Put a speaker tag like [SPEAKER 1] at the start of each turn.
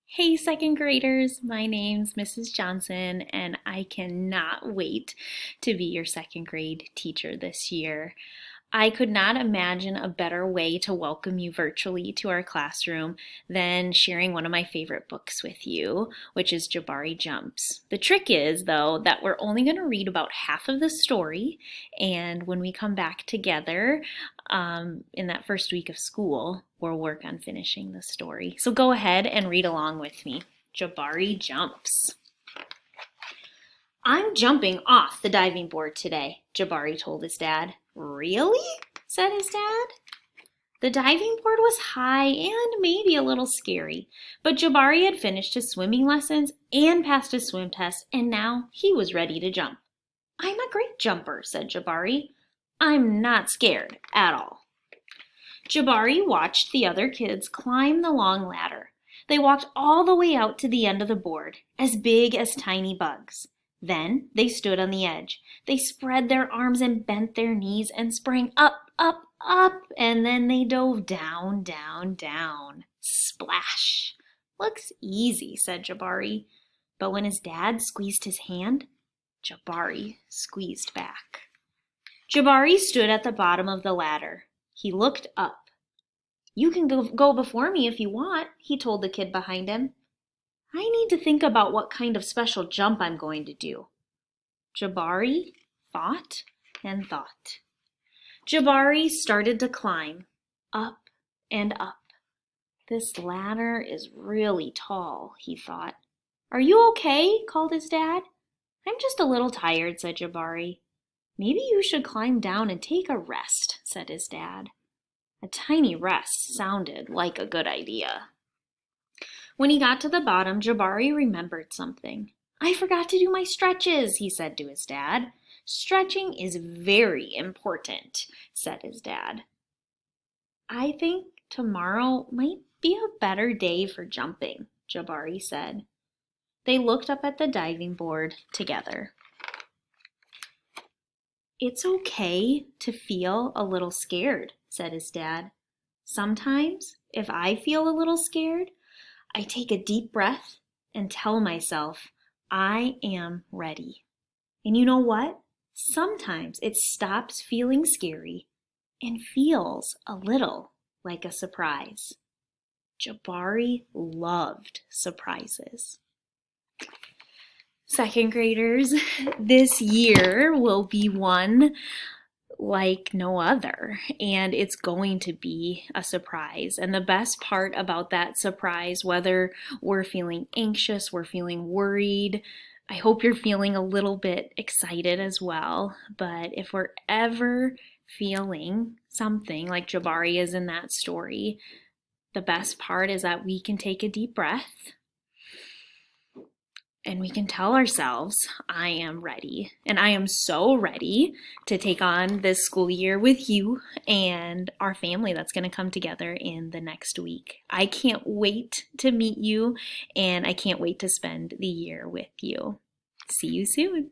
[SPEAKER 1] Hey, second graders, my name's Mrs. Johnson, and I cannot wait to be your second grade teacher this year. I could not imagine a better way to welcome you virtually to our classroom than sharing one of my favorite books with you, which is Jabari Jumps. The trick is, though, that we're only going to read about half of the story, and when we come back together in that first week of school, we'll work on finishing the story. So go ahead and read along with me. Jabari Jumps. I'm jumping off the diving board today, Jabari told his dad. Really? Said his dad. The diving board was high and maybe a little scary, but Jabari had finished his swimming lessons and passed his swim test, and now he was ready to jump. I'm a great jumper, said Jabari. I'm not scared at all. Jabari watched the other kids climb the long ladder. They walked all the way out to the end of the board, as big as tiny bugs. Then they stood on the edge. They spread their arms and bent their knees and sprang up, up, up, and then they dove down, down, down. Splash! Looks easy, said Jabari. But when his dad squeezed his hand, Jabari squeezed back. Jabari stood at the bottom of the ladder. He looked up. You can go before me if you want, he told the kid behind him. I need to think about what kind of special jump I'm going to do. Jabari thought and thought. Jabari started to climb, up and up. This ladder is really tall, he thought. Are you okay? Called his dad. I'm just a little tired, said Jabari. Maybe you should climb down and take a rest, said his dad. A tiny rest sounded like a good idea. When he got to the bottom, Jabari remembered something. I forgot to do my stretches, he said to his dad. Stretching is very important, said his dad. I think tomorrow might be a better day for jumping, Jabari said. They looked up at the diving board together. It's okay to feel a little scared, said his dad. Sometimes, if I feel a little scared, I take a deep breath and tell myself, I am ready. And you know what? Sometimes it stops feeling scary and feels a little like a surprise. Jabari loved surprises. Second graders, this year will be one like no other, and it's going to be a surprise. And the best part about that surprise, whether we're feeling anxious, we're feeling worried, I hope you're feeling a little bit excited as well. But if we're ever feeling something like Jabari is in that story, the best part is that we can take a deep breath and we can tell ourselves, I am ready. And I am so ready to take on this school year with you and our family that's going to come together in the next week. I can't wait to meet you, and I can't wait to spend the year with you. See you soon.